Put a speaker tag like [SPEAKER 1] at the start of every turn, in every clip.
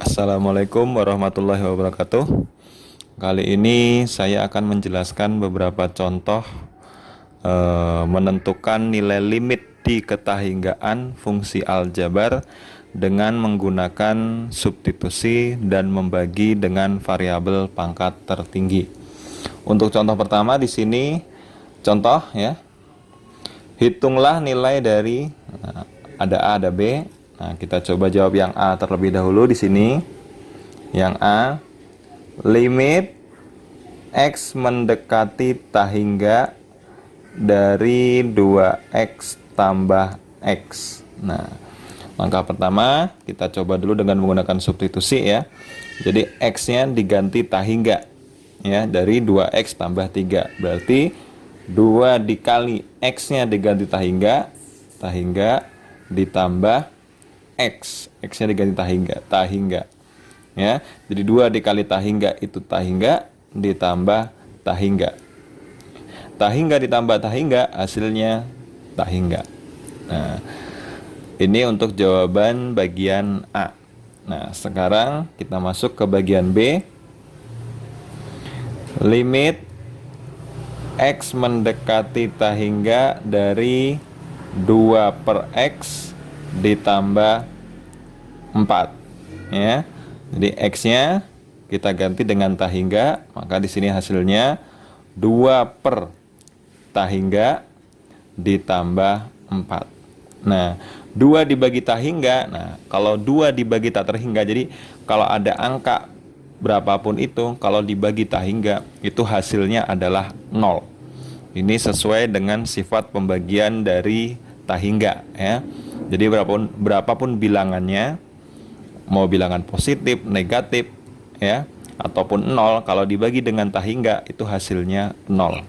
[SPEAKER 1] Assalamualaikum warahmatullahi wabarakatuh. Kali ini saya akan menjelaskan beberapa contoh menentukan nilai limit di ketahinggaan fungsi aljabar dengan menggunakan substitusi dan membagi dengan variabel pangkat tertinggi. Untuk contoh pertama di sini contoh ya. Hitunglah nilai dari ada A ada B. Nah, kita coba jawab yang A terlebih dahulu di sini. Yang A, limit X mendekati tahingga dari 2X tambah X. Nah, langkah pertama kita coba dulu dengan menggunakan substitusi ya. Jadi X-nya diganti tahingga ya, dari 2X tambah 3. Berarti 2 dikali X-nya diganti tahingga ditambah X-nya diganti tahingga ya. Jadi 2 dikali tahingga itu tahingga ditambah tahingga ditambah tahingga hasilnya tahingga. Nah, ini untuk jawaban bagian A. Nah, sekarang kita masuk ke bagian B. Limit X mendekati tahingga dari 2 per X ditambah 4 ya. Jadi X-nya kita ganti dengan tahingga, maka di sini hasilnya 2 per tahingga ditambah 4. Nah, 2 dibagi tahingga. Nah, kalau 2 dibagi tak terhingga, jadi kalau ada angka berapapun itu, kalau dibagi tahingga itu hasilnya adalah 0. Ini sesuai dengan sifat pembagian dari tahingga ya. Jadi berapapun bilangannya, mau bilangan positif, negatif ya, ataupun 0, kalau dibagi dengan tahingga itu hasilnya 0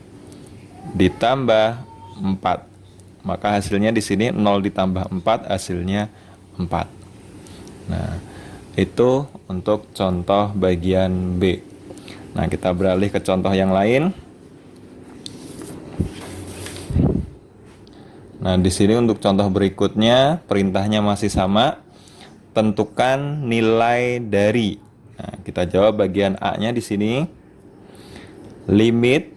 [SPEAKER 1] ditambah 4. Maka hasilnya di sini 0 ditambah 4 hasilnya 4. Nah, itu untuk contoh bagian B. Nah, kita beralih ke contoh yang lain. Nah, di sini untuk contoh berikutnya perintahnya masih sama. Tentukan nilai dari. Nah, kita jawab bagian A-nya di sini. Limit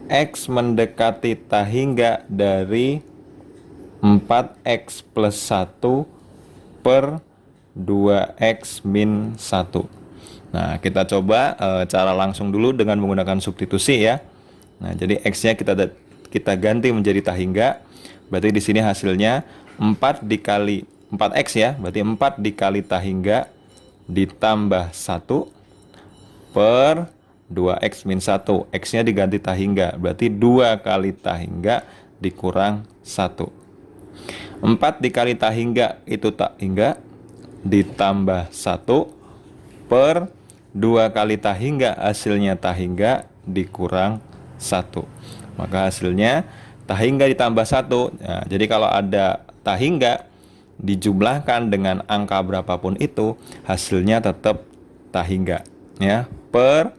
[SPEAKER 1] X mendekati tahingga dari 4X plus 1 per 2X min 1. Nah, kita coba cara langsung dulu dengan menggunakan substitusi ya. Nah, jadi X-nya kita ganti menjadi tahingga. Berarti di sini hasilnya 4 dikali 4X ya. Berarti 4 dikali tahingga ditambah 1 per 2X min 1. X-nya diganti tahingga. Berarti 2 kali tahingga dikurang 1. 4 dikali tahingga itu tahingga ditambah 1 per 2 kali tahingga hasilnya tahingga dikurang 1. Maka hasilnya tahingga ditambah 1. Nah, jadi kalau ada tahingga dijumlahkan dengan angka berapapun itu, hasilnya tetap tahingga ya, per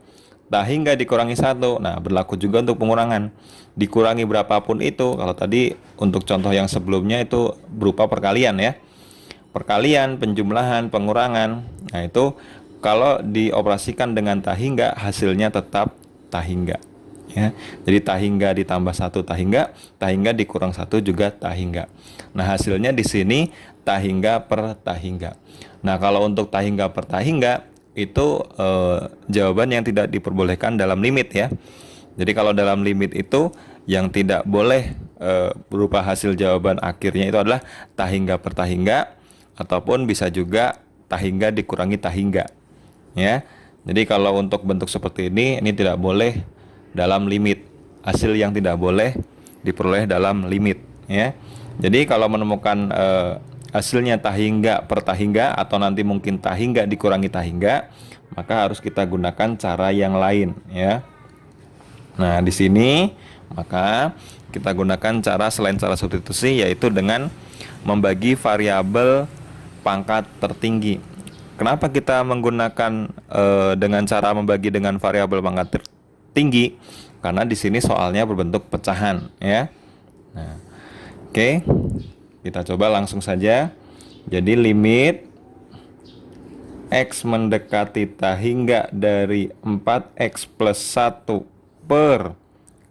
[SPEAKER 1] tahingga dikurangi 1. Nah, berlaku juga untuk pengurangan. Dikurangi berapapun itu, kalau tadi untuk contoh yang sebelumnya itu berupa perkalian ya. Perkalian, penjumlahan, pengurangan. Nah, itu kalau dioperasikan dengan tahingga hasilnya tetap tahingga ya. Jadi tahingga ditambah 1 tahingga dikurang 1 juga tahingga. Nah, hasilnya di sini tahingga per tahingga. Nah, kalau untuk tahingga per tahingga itu jawaban yang tidak diperbolehkan dalam limit ya. Jadi kalau dalam limit itu yang tidak boleh berupa hasil jawaban akhirnya itu adalah tahingga per tahingga, ataupun bisa juga tahingga dikurangi tahingga ya. Jadi kalau untuk bentuk seperti ini tidak boleh dalam limit. Hasil yang tidak boleh diperoleh dalam limit ya. Jadi kalau menemukan hasilnya tahingga per tahingga, atau nanti mungkin tahingga dikurangi tahingga, maka harus kita gunakan cara yang lain ya. Nah, di sini maka kita gunakan cara selain cara substitusi, yaitu dengan membagi variabel pangkat tertinggi. Kenapa kita menggunakan dengan cara membagi dengan variabel pangkat tertinggi? Karena di sini soalnya berbentuk pecahan ya. Nah, oke. Kita coba langsung saja. Jadi limit X mendekati tahingga dari 4X plus 1 per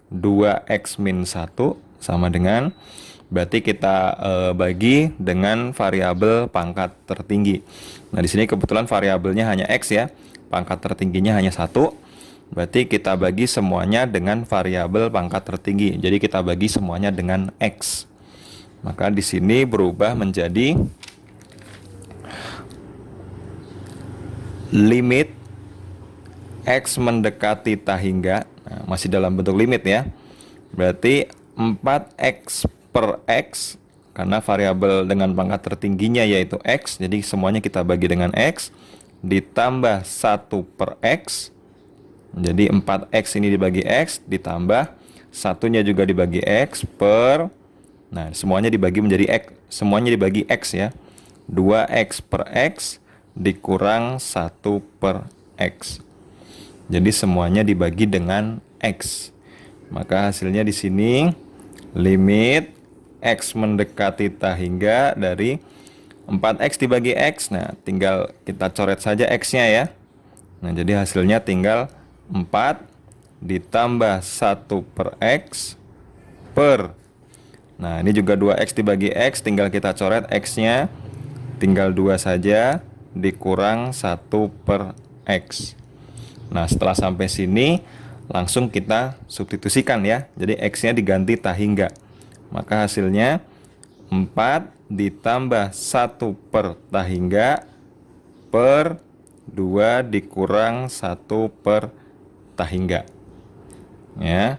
[SPEAKER 1] 2X min 1 sama dengan, berarti kita bagi dengan variabel pangkat tertinggi. Nah, di sini kebetulan variabelnya hanya X ya, pangkat tertingginya hanya 1. Berarti kita bagi semuanya dengan variabel pangkat tertinggi. Jadi kita bagi semuanya dengan X. Maka di sini berubah menjadi limit X mendekati tahingga. Nah, masih dalam bentuk limit ya. Berarti 4X per X, karena variabel dengan pangkat tertingginya yaitu X, jadi semuanya kita bagi dengan X, ditambah 1 per X. Jadi 4X ini dibagi X, ditambah satunya juga dibagi X per, nah semuanya dibagi menjadi X, semuanya dibagi X ya. 2X per X dikurang 1 per X. Jadi semuanya dibagi dengan X. Maka hasilnya di sini limit X mendekati tahingga dari 4X dibagi X. Nah, tinggal kita coret saja X-nya ya. Nah, jadi hasilnya tinggal 4 ditambah 1 per X per, nah ini juga 2X dibagi X, tinggal kita coret X-nya, tinggal 2 saja, dikurang 1 per X. Nah, setelah sampai sini langsung kita substitusikan ya. Jadi X-nya diganti tahingga. Maka hasilnya 4 ditambah 1 per tahingga per 2 dikurang 1 per tahingga. Ya.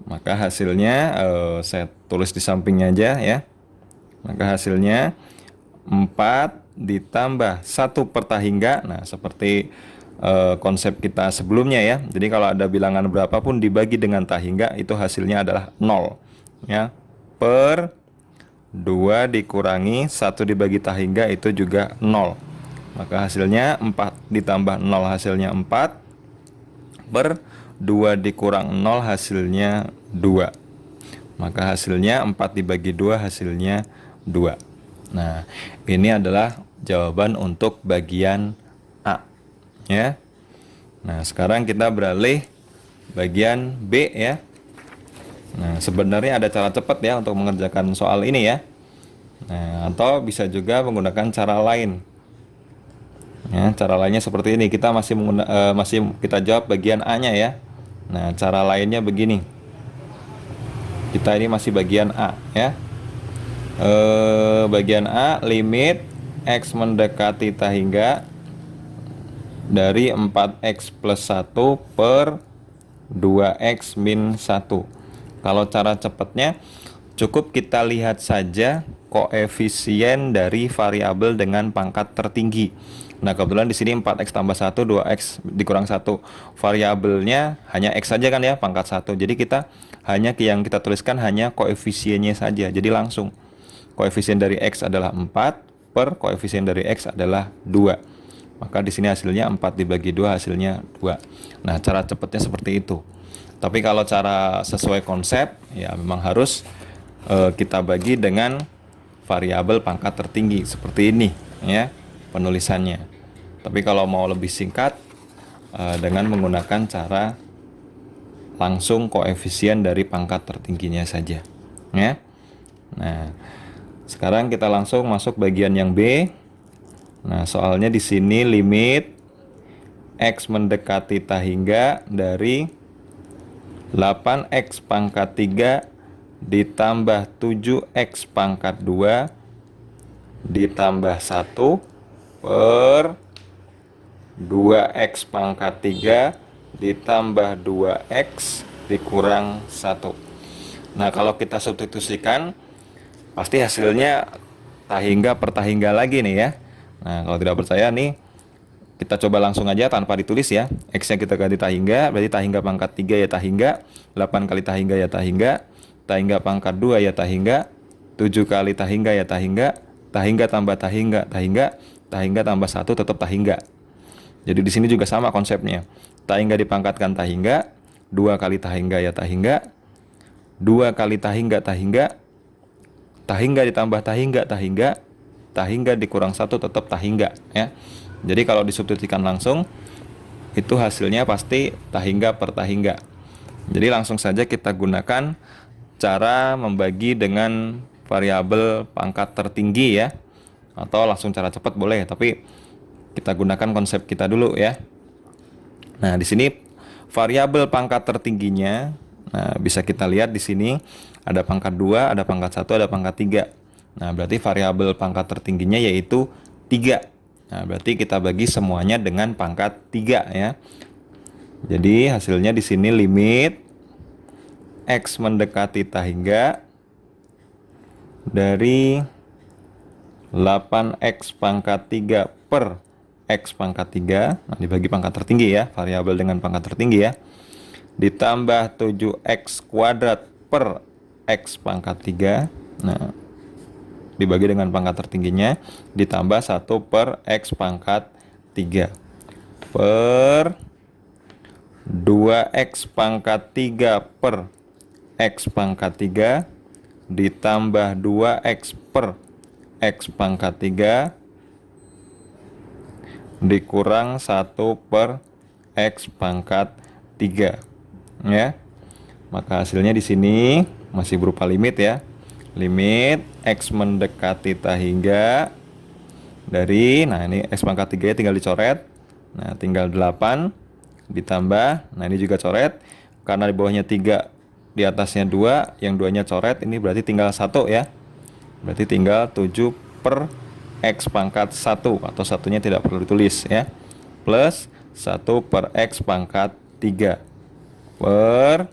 [SPEAKER 1] Maka hasilnya saya tulis di sampingnya aja ya. Maka hasilnya 4 ditambah 1 per tahingga. Nah, seperti konsep kita sebelumnya ya. Jadi kalau ada bilangan berapapun dibagi dengan tahingga, itu hasilnya adalah 0 ya. Per 2 dikurangi 1 dibagi tahingga, itu juga 0. Maka hasilnya 4 ditambah 0 hasilnya 4 per 2 dikurang 0 hasilnya 2. Maka hasilnya 4 dibagi 2 hasilnya 2. Nah, ini adalah jawaban untuk bagian A ya. Nah, sekarang kita beralih bagian B ya. Nah, sebenarnya ada cara cepat ya untuk mengerjakan soal ini ya. Nah, atau bisa juga menggunakan cara lain. Ya, cara lainnya seperti ini. Kita masih kita jawab bagian A-nya ya. Nah, cara lainnya begini. Kita ini masih bagian A ya. Bagian A, limit X mendekati tahingga dari 4X plus 1 per 2X min 1. Kalau cara cepatnya cukup kita lihat saja koefisien dari variabel dengan pangkat tertinggi. Nah, kebetulan di sini 4X tambah 1, 2X dikurang 1. Variabelnya hanya X saja kan ya, pangkat 1. Jadi kita hanya yang kita tuliskan hanya koefisiennya saja. Jadi langsung koefisien dari X adalah 4 per koefisien dari X adalah 2. Maka di sini hasilnya 4 dibagi 2 hasilnya 2. Nah, cara cepatnya seperti itu. Tapi kalau cara sesuai konsep ya memang harus kita bagi dengan variabel pangkat tertinggi seperti ini ya penulisannya. Tapi kalau mau lebih singkat dengan menggunakan cara langsung koefisien dari pangkat tertingginya saja ya. Nah, sekarang kita langsung masuk bagian yang B. Nah, soalnya di sini limit X mendekati tahingga dari 8X pangkat 3 ditambah 7X pangkat 2 ditambah 1 per 2X pangkat 3 ditambah 2X dikurang 1. Nah, kalau kita substitusikan pasti hasilnya tahingga per tahingga lagi nih ya. Nah, kalau tidak percaya nih kita coba langsung aja tanpa ditulis ya. X-nya kita ganti tahingga, berarti tahingga pangkat 3 ya tahingga, 8 kali tahingga ya tahingga, tahingga pangkat 2 ya tahingga, 7 kali tahingga ya tahingga, tahingga tambah tahingga, tahingga tambah 1 tetap tahingga. Jadi di sini juga sama konsepnya. Tahingga dipangkatkan tahingga, 2 kali tahingga ya tahingga, 2 kali tahingga tahingga, tahingga ditambah tahingga tahingga, tahingga dikurang 1 tetap tahingga ya. Jadi kalau disubstitusikan langsung itu hasilnya pasti tahingga per tahingga. Jadi langsung saja kita gunakan cara membagi dengan variabel pangkat tertinggi ya. Atau langsung cara cepat boleh, tapi kita gunakan konsep kita dulu ya. Nah, di sini variabel pangkat tertingginya, nah bisa kita lihat di sini ada pangkat 2, ada pangkat 1, ada pangkat 3. Nah, berarti variabel pangkat tertingginya yaitu 3. Nah, berarti kita bagi semuanya dengan pangkat 3 ya. Jadi hasilnya di sini limit X mendekati tahingga dari 8X pangkat 3 per X pangkat 3. Nah, dibagi pangkat tertinggi ya, variabel dengan pangkat tertinggi ya. Ditambah 7X kuadrat per X pangkat 3. Nah, dibagi dengan pangkat tertingginya ditambah 1 per X pangkat 3 per 2X pangkat 3 per X pangkat 3 ditambah 2X per X pangkat 3 dikurang 1 per X pangkat 3 ya. Maka hasilnya di sini masih berupa limit ya. Limit X mendekati tahingga dari, nah ini X pangkat 3 tinggal dicoret. Nah, tinggal 8 ditambah, nah ini juga coret. Karena di bawahnya 3, di atasnya 2, yang 2-nya coret, ini berarti tinggal 1 ya. Berarti tinggal 7 per X pangkat 1, atau satunya tidak perlu ditulis ya. Plus 1 per X pangkat 3 per,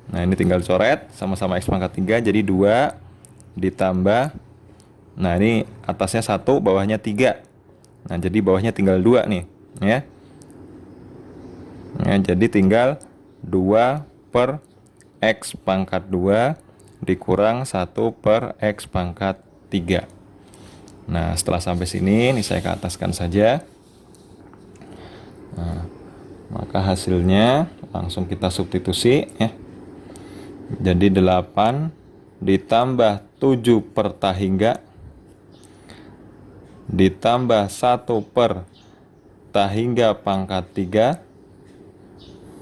[SPEAKER 1] nah ini tinggal coret, sama-sama X pangkat 3, jadi 2 ditambah, nah ini atasnya 1, bawahnya 3. Nah, jadi bawahnya tinggal 2 nih ya. Nah, jadi tinggal 2 per X pangkat 2 dikurang 1 per X pangkat 3. Nah, setelah sampai sini, ini saya ke ataskan saja. Nah, maka hasilnya langsung kita substitusi ya. Jadi 8 ditambah 7 per tahingga ditambah 1 per tahingga pangkat 3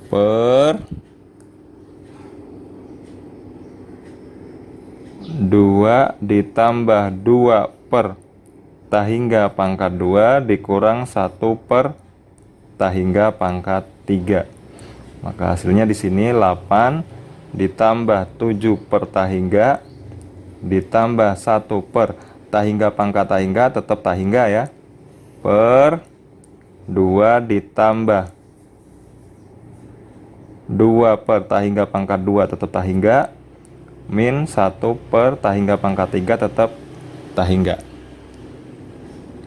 [SPEAKER 1] per 2 ditambah 2 per tahingga pangkat 2 dikurang 1 per tahingga pangkat 3. Maka hasilnya di sini 8 ditambah 7 per tahingga ditambah 1 per tahingga pangkat tahingga, tetap tahingga ya, per 2 ditambah 2 per tahingga pangkat 2 tetap tahingga, min 1 per tahingga pangkat 3 tetap tahingga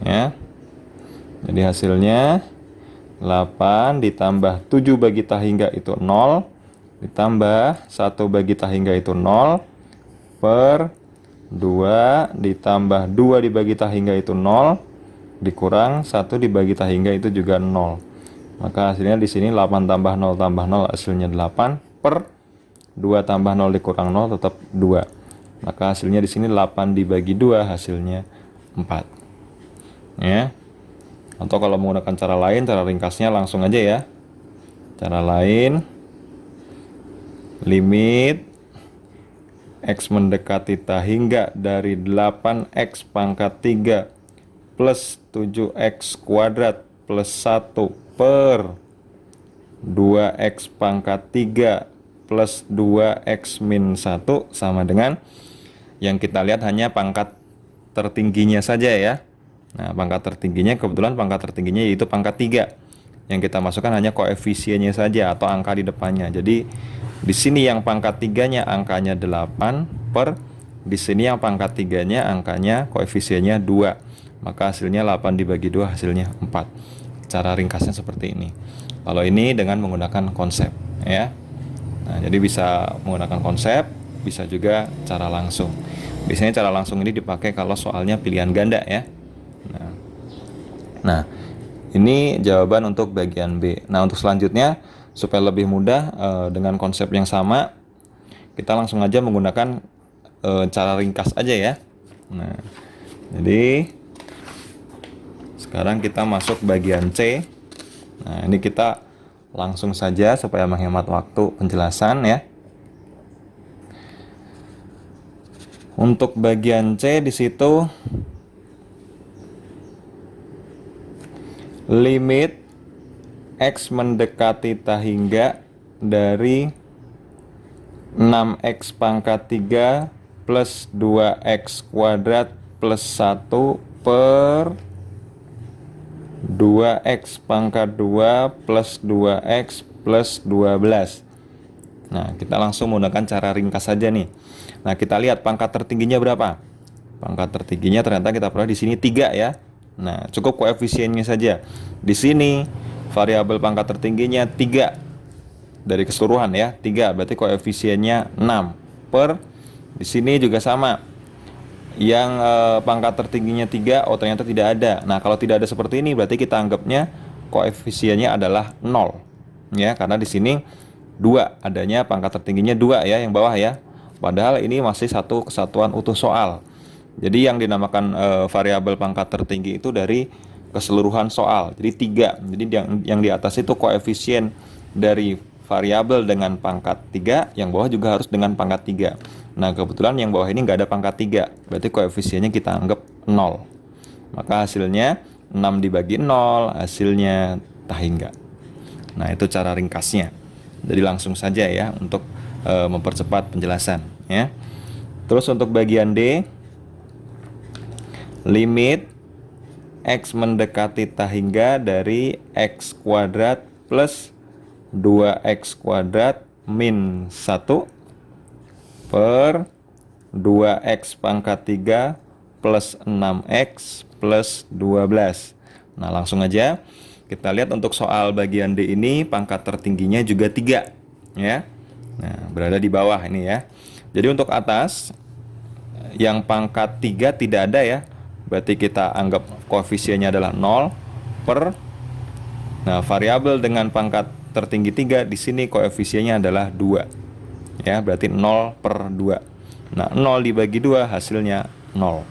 [SPEAKER 1] ya. Jadi hasilnya 8 ditambah 7 bagi tahingga itu 0, ditambah 1 bagi tahingga itu 0, per 2 ditambah 2 dibagi tahingga itu 0, dikurang 1 dibagi tahingga itu juga 0. Maka hasilnya di sini 8 tambah 0 tambah 0 hasilnya 8, per 2 tambah 0 dikurang 0 tetap 2. Maka hasilnya di sini 8 dibagi 2 hasilnya 4. Ya. Atau kalau menggunakan cara lain, cara ringkasnya langsung aja ya. Cara lain, limit X mendekati tahingga dari 8X pangkat 3 plus 7X kuadrat plus 1 per 2X pangkat 3 plus 2X min 1 sama dengan yang kita lihat hanya pangkat tertingginya saja ya. Nah, pangkat tertingginya, kebetulan pangkat tertingginya yaitu pangkat 3. Yang kita masukkan hanya koefisiennya saja atau angka di depannya. Jadi di sini yang pangkat 3-nya angkanya 8 per, di sini yang pangkat 3-nya angkanya koefisiennya 2. Maka hasilnya 8 dibagi 2 hasilnya 4. Cara ringkasnya seperti ini. Kalau ini dengan menggunakan konsep ya. Nah, jadi bisa menggunakan konsep, bisa juga cara langsung. Biasanya cara langsung ini dipakai kalau soalnya pilihan ganda ya. Nah, ini jawaban untuk bagian B. Nah, untuk selanjutnya supaya lebih mudah dengan konsep yang sama, kita langsung aja menggunakan cara ringkas aja ya. Nah, Jadi sekarang kita masuk bagian C. Nah, ini kita langsung saja supaya menghemat waktu penjelasan ya. Untuk bagian C di situ limit X mendekati tak hingga dari 6X pangkat 3 plus 2X kuadrat plus 1 per 2X pangkat 2 plus 2X plus 12. Nah, kita langsung menggunakan cara ringkas saja nih. Nah, kita lihat pangkat tertingginya berapa. Pangkat tertingginya ternyata kita peroleh di sini 3 ya. Nah, cukup koefisiennya saja. Di sini variabel pangkat tertingginya 3 dari keseluruhan ya. 3 berarti koefisiennya 6 per di sini juga sama. Yang pangkat tertingginya 3, oh ternyata tidak ada. Nah, kalau tidak ada seperti ini berarti kita anggapnya koefisiennya adalah 0. Ya, karena di sini 2, adanya pangkat tertingginya 2 ya, yang bawah ya. Padahal ini masih satu kesatuan utuh soal. Jadi yang dinamakan variabel pangkat tertinggi itu dari keseluruhan soal. Jadi 3. Jadi yang di atas itu koefisien dari variabel dengan pangkat 3, yang bawah juga harus dengan pangkat 3. Nah, kebetulan yang bawah ini nggak ada pangkat 3, berarti koefisiennya kita anggap 0. Maka hasilnya 6 dibagi 0, hasilnya tak hingga. Nah, itu cara ringkasnya. Jadi langsung saja ya untuk mempercepat penjelasan ya. Terus untuk bagian D, limit X mendekati tak hingga dari X kuadrat plus 2X kuadrat min 1 per 2X pangkat 3 plus 6X plus 12. Nah, langsung aja kita lihat untuk soal bagian D ini pangkat tertingginya juga 3 ya. Nah, berada di bawah ini ya. Jadi untuk atas yang pangkat 3 tidak ada ya. Berarti kita anggap koefisiennya adalah 0 per, nah, variabel dengan pangkat tertinggi 3 di sini koefisiennya adalah 2. Ya, berarti 0 per 2. Nah, 0 dibagi 2 hasilnya 0.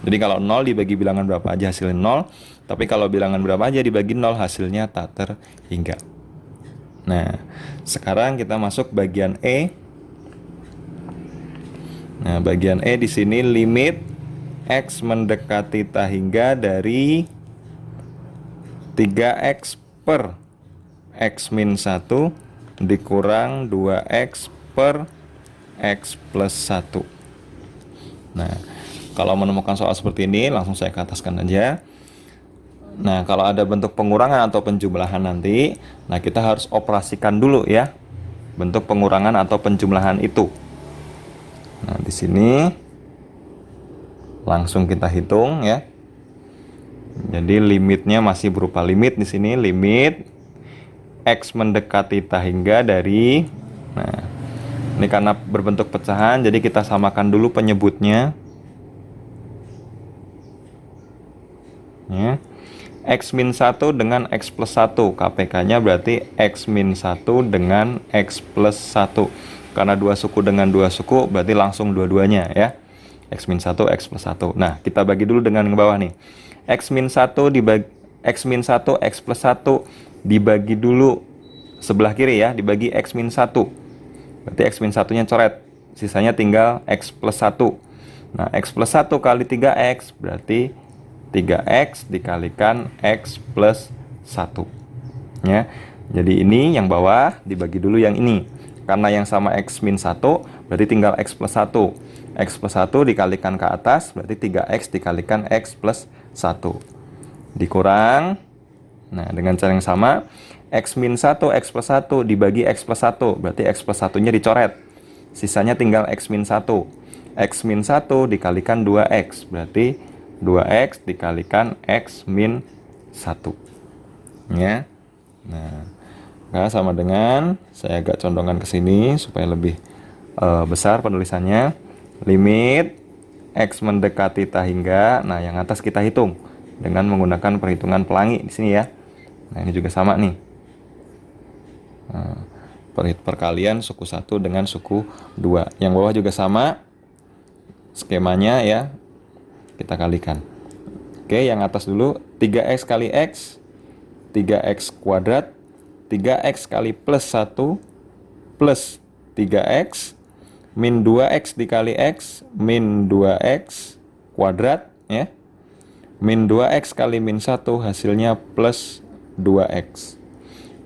[SPEAKER 1] Jadi kalau 0 dibagi bilangan berapa aja hasilnya 0. Tapi kalau bilangan berapa aja dibagi 0 hasilnya tak terhingga. Nah, sekarang kita masuk bagian E. Nah, bagian E di sini limit X mendekati tak hingga dari 3X per X min 1 dikurang 2X per X plus 1. Nah, kalau menemukan soal seperti ini langsung saya ke ataskan aja. Nah, kalau ada bentuk pengurangan atau penjumlahan nanti, nah kita harus operasikan dulu ya bentuk pengurangan atau penjumlahan itu. Nah, di sini langsung kita hitung ya. Jadi limitnya masih berupa limit di sini, limit X mendekati tak hingga dari, nah ini karena berbentuk pecahan, jadi kita samakan dulu penyebutnya. Ya. X min 1 dengan X plus 1. KPK-nya berarti X min 1 dengan X plus 1. Karena dua suku dengan dua suku, berarti langsung dua-duanya ya. X min 1, X plus 1. Nah, kita bagi dulu dengan yang bawah nih. X min 1 dibagi X min 1, X plus 1 dibagi dulu sebelah kiri ya, dibagi X min 1. Berarti X min 1-nya coret. Sisanya tinggal X plus 1. Nah, X plus 1 kali 3X berarti 3X dikalikan X plus 1. Ya. Jadi ini yang bawah dibagi dulu yang ini. Karena yang sama X min 1 berarti tinggal X plus 1. X plus 1 dikalikan ke atas berarti 3X dikalikan X plus 1. Dikurang. Nah, dengan cara yang sama X min 1, X plus 1 dibagi X plus 1. Berarti X plus 1-nya dicoret. Sisanya tinggal X min 1. X min 1 dikalikan 2X. Berarti 2X dikalikan X min 1. Ya. Nah, sama dengan, saya agak condongkan ke sini supaya lebih besar penulisannya. Limit X mendekati tak hingga. Nah, yang atas kita hitung dengan menggunakan perhitungan pelangi di sini ya. Nah, ini juga sama nih. Nah, perkalian suku 1 dengan suku 2. Yang bawah juga sama skemanya ya. kita kalikan. Oke, yang atas dulu. 3x kali x, 3x kuadrat. 3x kali plus 1 plus 3x min 2x dikali x min 2x kuadrat ya. Min 2x kali min 1 hasilnya plus 2x.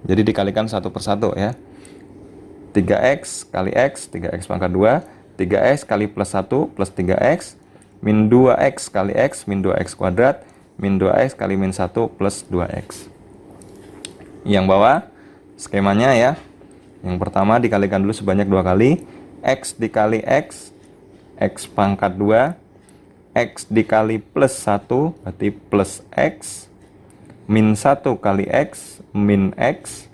[SPEAKER 1] Jadi dikalikan satu per satu ya. 3x kali x, 3x pangkat 2, 3x kali plus 1 plus 3x, min 2x kali x, min 2x kuadrat, min 2x kali min 1 plus 2x. Yang bawah, skemanya ya. Yang pertama dikalikan dulu sebanyak 2 kali, x dikali x pangkat 2, x dikali plus 1, berarti plus x, min 1 kali x, min x,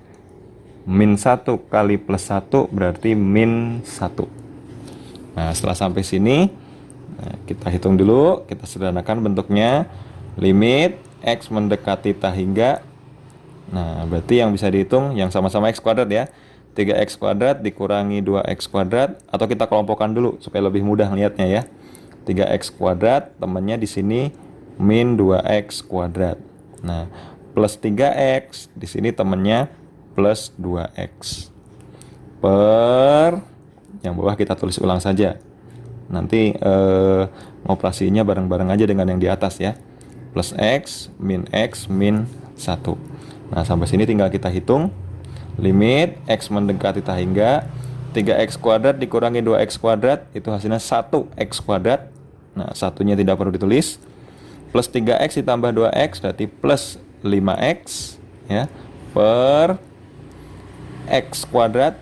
[SPEAKER 1] min 1 kali plus 1 berarti min 1. Nah, setelah sampai sini, kita hitung dulu, kita sederhanakan bentuknya. Limit x mendekati tak hingga. Nah, berarti yang bisa dihitung yang sama-sama x kuadrat ya. 3x kuadrat dikurangi 2x kuadrat, atau kita kelompokkan dulu supaya lebih mudah lihatnya ya. 3x kuadrat temannya di sini min 2x kuadrat. Nah, plus 3x di sini temannya plus 2x. Per yang bawah kita tulis ulang saja. Nanti ngoperasinya bareng-bareng aja dengan yang di atas ya. Plus x min 1. Nah, sampai sini tinggal kita hitung. Limit x mendekati tak hingga 3x kuadrat dikurangi 2x kuadrat, itu hasilnya 1x kuadrat. Nah, satunya tidak perlu ditulis. Plus 3x ditambah 2x berarti plus 5x ya. Per x kuadrat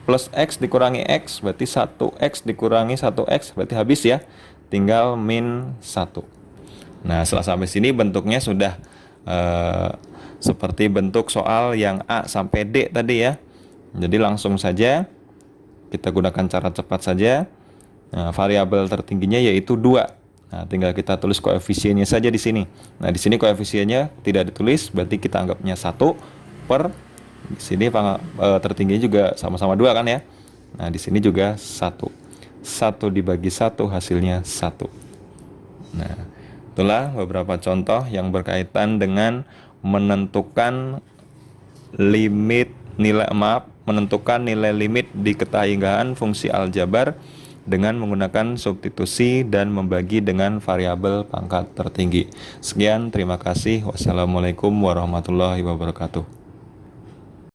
[SPEAKER 1] plus x dikurangi x berarti 1x dikurangi 1x berarti habis ya. Tinggal min 1. Nah, setelah sampai sini bentuknya sudah seperti bentuk soal yang A sampai D tadi ya. Jadi langsung saja kita gunakan cara cepat saja. Nah, variabel tertingginya yaitu 2. Nah, tinggal kita tulis koefisiennya saja di sini. Nah, di sini koefisiennya tidak ditulis, berarti kita anggapnya 1 per di sini tertingginya juga sama-sama 2 kan ya. Nah, di sini juga 1. 1 dibagi 1 hasilnya 1. Nah, itulah beberapa contoh yang berkaitan dengan menentukan menentukan nilai limit di ketahinggaan fungsi aljabar dengan menggunakan substitusi dan membagi dengan variabel pangkat tertinggi. Sekian, terima kasih. Wassalamualaikum warahmatullahi wabarakatuh.